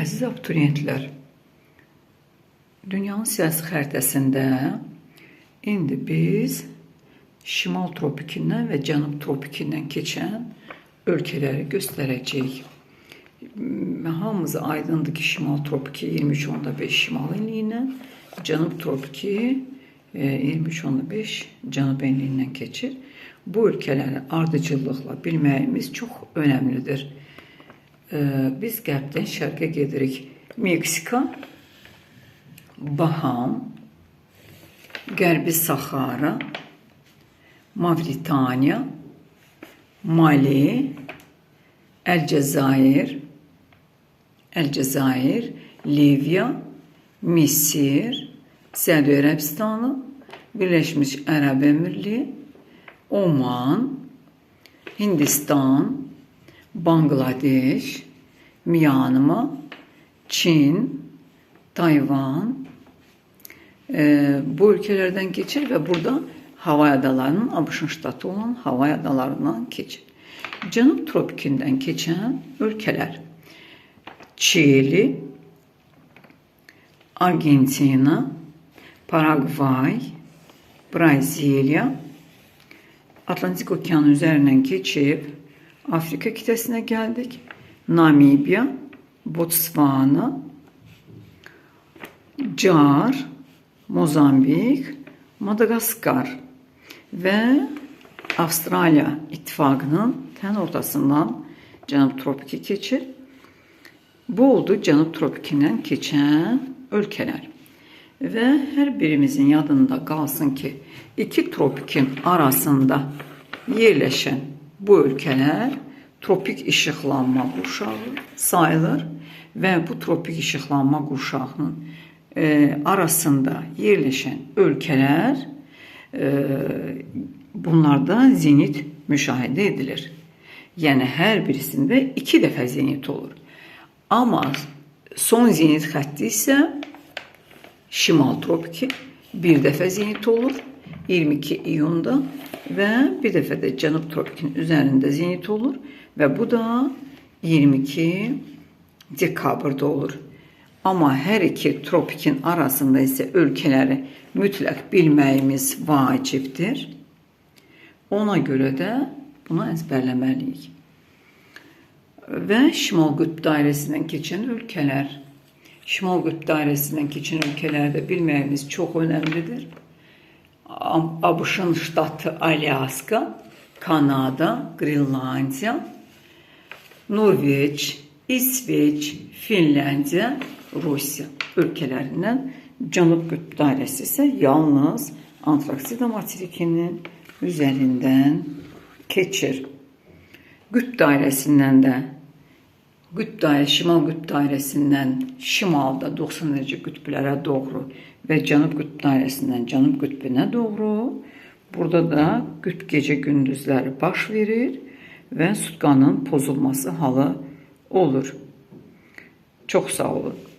Əziz abituriyentlər, dünyanın siyasi xəritəsində indi biz şimal tropikindən və cənub tropikindən keçən ölkələri göstərəcəyik. Hamımıza aydındır ki, şimal tropiki 23.5 şimal enliyindən, cənub tropiki 23.5 cənub enliyindən keçir. Bu ölkələri ardıcıllıqla bilməyimiz çox önəmlidir. Biz qərbdən şərqə gedirik. Meksika, Baham, Qərbi Saxara, Mavritaniya, Mali, Əlcəzair, Liviya, Misir, Səudiyyə Ərəbistanı, Birləşmiş Ərəb Əmirliyi, Oman, Hindistan, Bangladeş, Myanma, Çin, Tayvan bu ülkelerden geçir ve burada Havay adalarının ABŞ ştatı olan Havay adalarından geçir. Cənub tropikinden geçen ülkeler Çili, Argentina, Paraguay, Brezilya, Atlantik Okyanı üzerinden geçip Afrika kıtasına geldik. Namibya, Botswana, Car, Mozambik, Madagaskar ve Avustralya ittifaqının tən ortasından Cənub tropiki keçir. Bu oldu Cənub tropikindən keçən ölkələr. Və hər birimizin yadında qalsın ki, iki tropikin arasında yerləşən bu ölkələr tropik işıqlanma qurşağı sayılır və bu tropik işıqlanma qurşağının arasında yerləşən ölkələr bunlarda zenit müşahidə edilir. Yəni hər birisində 2 dəfə zenit olur. Amma son zenit xətti isə şimal tropiki 1 dəfə zenit olur 22 iyunda və bir dəfə də cənub tropikinin üzərində zenit olur və bu da 22 dekabrda olur. Amma hər iki tropikin arasında isə ölkələri mütləq bilməyimiz vacibdir. Ona görə də bunu əzbərləməliyik. Və şimal qütb dairəsindən keçən ölkələr. Şimal qütb dairəsindən keçən ölkələrdə bilməyimiz çox önəmlidir. ABŞ-ın ştatı Alyaska, Kanada, Qrinlandiya, Norveç, İsveç, Finlandiya, Rusiya ölkələrindən Cənub qütb dairəsi isə yalnız Antarktida materikinin üzərindən keçir. Qütb dairəsindən də şimal qütb dairəsindən şimalda 90 dərəcə qütblərə doğru və cənub qütb dairəsindən cənub qütbünə doğru burada da qütb gecə gündüzləri baş verir və sutkanın pozulması halı olur. Çox sağ olun.